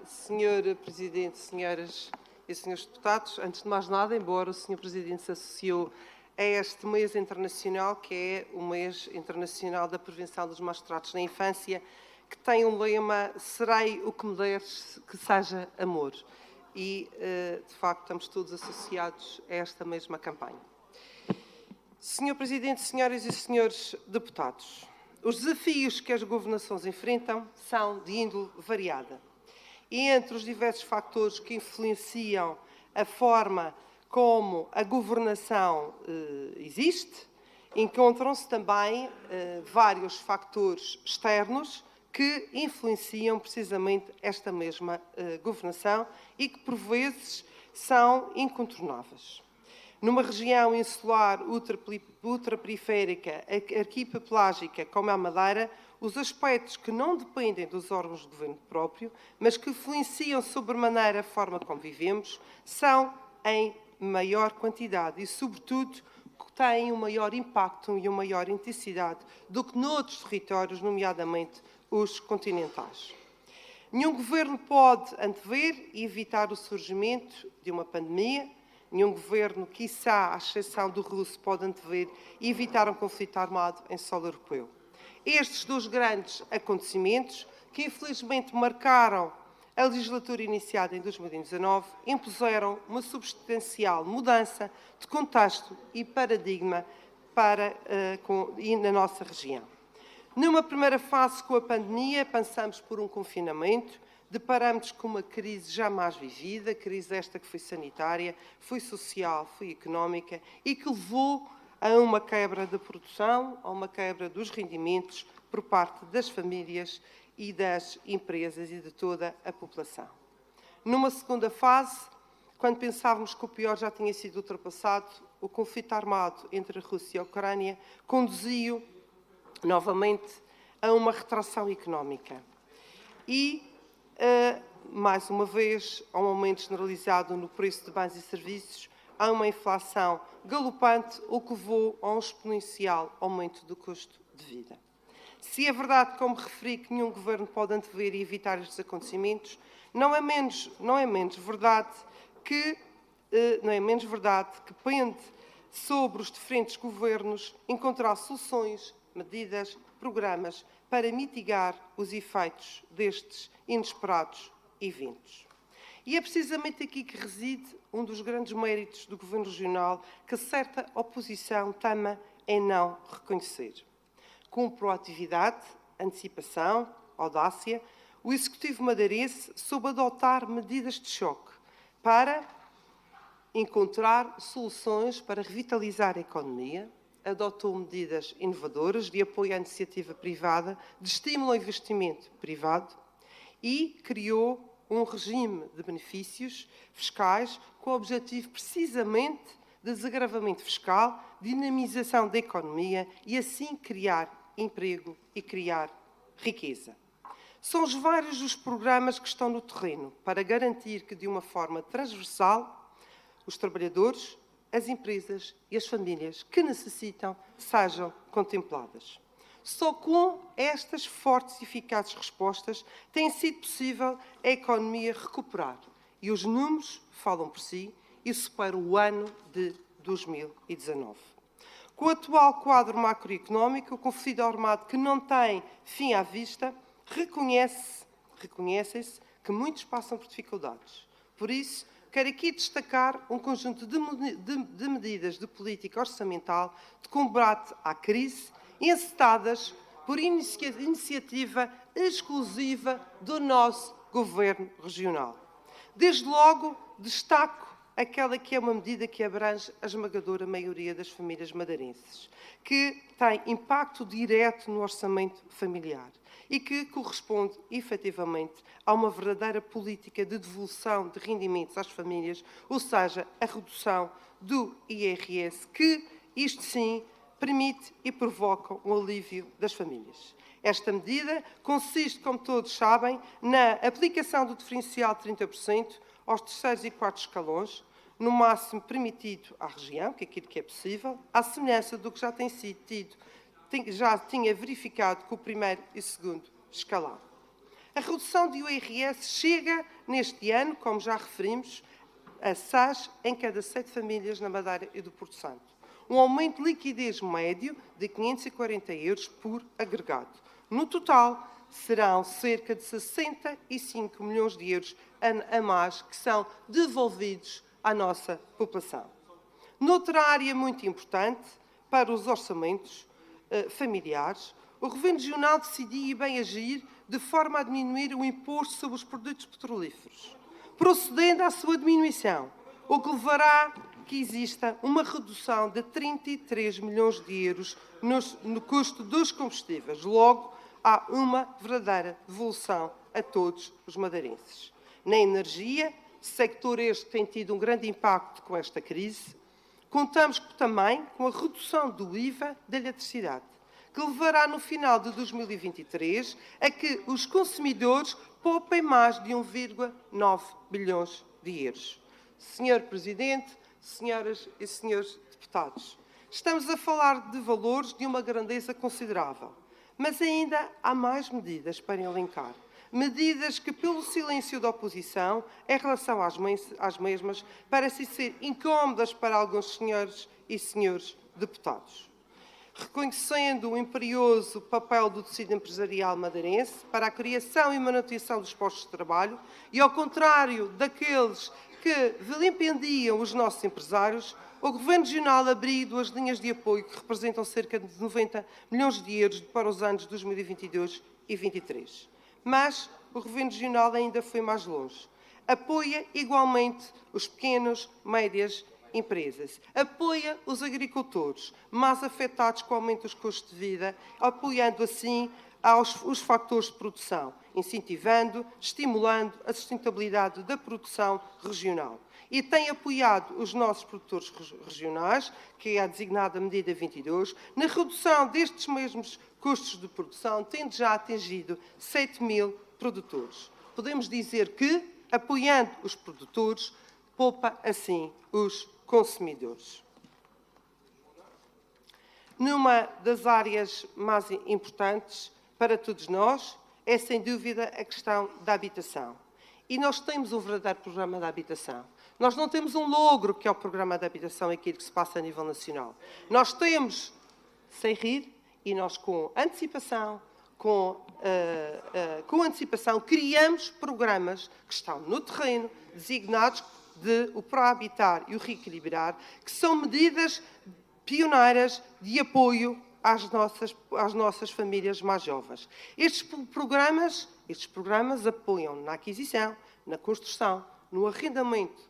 Senhor Presidente, senhoras e senhores deputados, antes de mais nada, embora o Senhor Presidente se associou a este mês internacional, que é o mês internacional da prevenção dos maus tratos na infância, que tem um lema: serei o que me deres, que seja amor. E, de facto, estamos todos associados a esta mesma campanha. Senhor Presidente, senhoras e senhores deputados, os desafios que as governações enfrentam são de índole variada. E entre os diversos fatores que influenciam a forma como a governação existe, encontram-se também vários fatores externos que influenciam precisamente esta mesma governação e que, por vezes, são incontornáveis. Numa região insular ultraperiférica, arquipelágica como a Madeira, os aspectos que não dependem dos órgãos de governo próprio, mas que influenciam sobremaneira a forma como vivemos, são em maior quantidade e, sobretudo, têm um maior impacto e uma maior intensidade do que noutros territórios, nomeadamente os continentais. Nenhum governo pode antever e evitar o surgimento de uma pandemia. Nenhum governo, quiçá à exceção do russo, pode antever e evitar um conflito armado em solo europeu. Estes dois grandes acontecimentos, que infelizmente marcaram a legislatura iniciada em 2019, impuseram uma substancial mudança de contexto e paradigma na nossa região. Numa primeira fase, com a pandemia, passamos por um confinamento, deparamos com uma crise jamais vivida, crise esta que foi sanitária, foi social, foi económica e que levou a uma quebra da produção, a uma quebra dos rendimentos por parte das famílias e das empresas e de toda a população. Numa segunda fase, quando pensávamos que o pior já tinha sido ultrapassado, o conflito armado entre a Rússia e a Ucrânia conduziu novamente a uma retração económica e, mais uma vez, a um aumento generalizado no preço de bens e serviços, a uma inflação galopante, o que levou a um exponencial aumento do custo de vida. Se é verdade, como referi, que nenhum governo pode antever e evitar estes acontecimentos, não é menos verdade que pende sobre os diferentes governos encontrar soluções, medidas, programas para mitigar os efeitos destes inesperados eventos. E é precisamente aqui que reside um dos grandes méritos do Governo Regional que certa oposição tama em não reconhecer. Com proatividade, antecipação, audácia, o Executivo madeirense soube adotar medidas de choque para encontrar soluções para revitalizar a economia, adotou medidas inovadoras de apoio à iniciativa privada, de estímulo ao investimento privado e criou um regime de benefícios fiscais com o objetivo precisamente de desagravamento fiscal, dinamização da economia e assim criar emprego e criar riqueza. São os vários os programas que estão no terreno para garantir que, de uma forma transversal, os trabalhadores, as empresas e as famílias que necessitam sejam contempladas. Só com estas fortes e eficazes respostas tem sido possível a economia recuperar. E os números falam por si e superam o ano de 2019. Com o atual quadro macroeconómico, o conflito armado que não tem fim à vista, reconhecem-se que muitos passam por dificuldades. Por isso, quero aqui destacar um conjunto de medidas de política orçamental de combate à crise, encetadas por iniciativa exclusiva do nosso Governo Regional. Desde logo, destaco aquela que é uma medida que abrange a esmagadora maioria das famílias madeirenses, que tem impacto direto no orçamento familiar e que corresponde, efetivamente, a uma verdadeira política de devolução de rendimentos às famílias, ou seja, a redução do IRS, que, isto sim, permite e provoca um alívio das famílias. Esta medida consiste, como todos sabem, na aplicação do diferencial de 30% aos terceiros e quartos escalões, no máximo permitido à região, que é aquilo que é possível, à semelhança do que já tinha verificado com o primeiro e segundo escalão. A redução do IRS chega neste ano, como já referimos, a SAS em cada 7 famílias na Madeira e do Porto Santo. Um aumento de liquidez médio de 540 euros por agregado. No total, serão cerca de 65 milhões de euros a mais que são devolvidos à nossa população. Noutra área muito importante para os orçamentos familiares, o Governo Regional decidiu e bem agir de forma a diminuir o imposto sobre os produtos petrolíferos, procedendo à sua diminuição, o que levará que exista uma redução de 33 milhões de euros no custo dos combustíveis. Logo, há uma verdadeira devolução a todos os madeirenses. Na energia, sector este que tem tido um grande impacto com esta crise, contamos também com a redução do IVA da eletricidade, que levará no final de 2023 a que os consumidores poupem mais de 1,9 bilhões de euros. Senhor Presidente, senhoras e senhores deputados, estamos a falar de valores de uma grandeza considerável, mas ainda há mais medidas para elencar. Medidas que, pelo silêncio da oposição, em relação às mesmas, parecem ser incómodas para alguns senhores e senhores deputados. Reconhecendo o imperioso papel do tecido empresarial madeirense para a criação e manutenção dos postos de trabalho, e ao contrário daqueles que vilipendiam os nossos empresários, o Governo Regional abriu 2 linhas de apoio que representam cerca de 90 milhões de euros para os anos 2022 e 2023. Mas o Governo Regional ainda foi mais longe. Apoia igualmente os pequenos, médias empresas. Apoia os agricultores mais afetados com o aumento dos custos de vida, apoiando assim os fatores de produção, incentivando, estimulando a sustentabilidade da produção regional. E tem apoiado os nossos produtores regionais, que é a designada medida 22, na redução destes mesmos custos de produção, tendo já atingido 7 mil produtores. Podemos dizer que, apoiando os produtores, poupa assim os consumidores. Numa das áreas mais importantes para todos nós é, sem dúvida, a questão da habitação. E nós temos um verdadeiro programa de habitação. Nós não temos um logro que é o programa de habitação, aquilo que se passa a nível nacional. Nós temos, sem rir, e nós com antecipação, criamos programas que estão no terreno, designados de o Prohabitar e o Reequilibrar, que são medidas pioneiras de apoio às nossas famílias mais jovens. Estes programas apoiam na aquisição, na construção, no arrendamento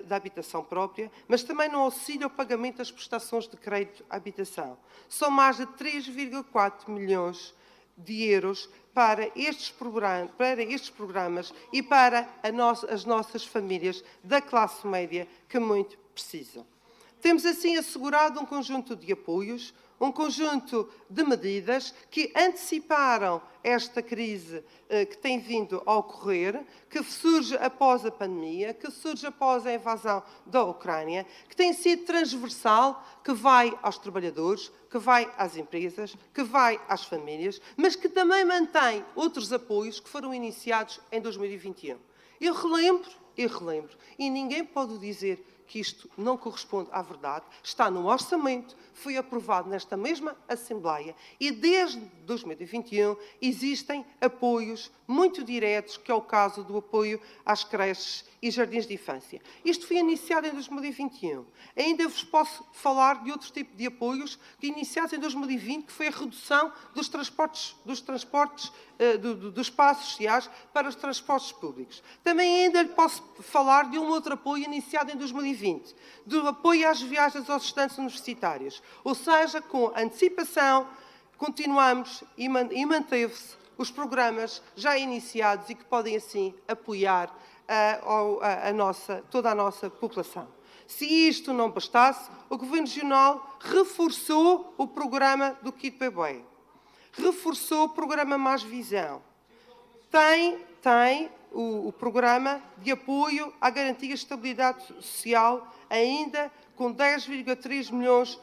da habitação própria, mas também no auxílio ao pagamento das prestações de crédito à habitação. São mais de 3,4 milhões de euros para estes programas e para as nossas famílias da classe média que muito precisam. Temos assim assegurado um conjunto de apoios, um conjunto de medidas que anteciparam esta crise que tem vindo a ocorrer, que surge após a pandemia, que surge após a invasão da Ucrânia, que tem sido transversal, que vai aos trabalhadores, que vai às empresas, que vai às famílias, mas que também mantém outros apoios que foram iniciados em 2021. Eu relembro, e ninguém pode dizer que isto não corresponde à verdade, está no orçamento, foi aprovado nesta mesma Assembleia e desde 2021 existem apoios muito diretos, que é o caso do apoio às creches e jardins de infância. Isto foi iniciado em 2021. Ainda vos posso falar de outro tipo de apoios que iniciados em 2020, que foi a redução dos espaços sociais para os transportes públicos. Também ainda lhe posso falar de um outro apoio iniciado em 2020, do apoio às viagens aos estudantes universitários. Ou seja, com antecipação, continuamos e manteve-se os programas já iniciados e que podem assim apoiar toda a nossa população. Se isto não bastasse, o Governo Regional reforçou o programa do Kit Bebé, reforçou o programa Mais Visão, tem o programa de apoio à garantia de estabilidade social, ainda com 10,3 milhões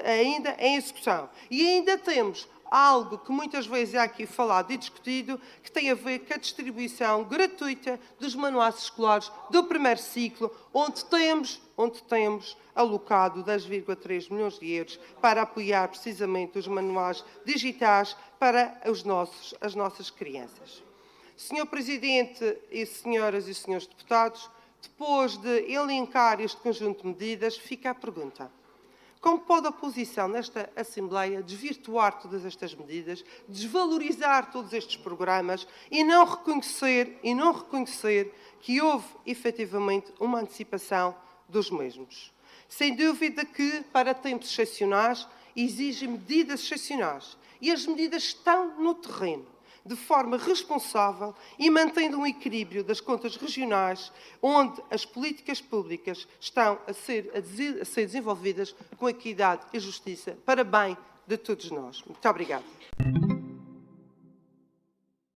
ainda em execução. E ainda temos algo que muitas vezes é aqui falado e discutido, que tem a ver com a distribuição gratuita dos manuais escolares do primeiro ciclo, onde temos alocado 10,3 milhões de euros para apoiar precisamente os manuais digitais para as nossas crianças. Senhor Presidente e senhoras e senhores deputados, depois de elencar este conjunto de medidas, fica a pergunta: como pode a oposição nesta Assembleia desvirtuar todas estas medidas, desvalorizar todos estes programas e não reconhecer que houve efetivamente uma antecipação dos mesmos? Sem dúvida que, para tempos excepcionais, exigem medidas excepcionais. E as medidas estão no terreno, de forma responsável e mantendo um equilíbrio das contas regionais, onde as políticas públicas estão a ser desenvolvidas com equidade e justiça para bem de todos nós. Muito obrigada.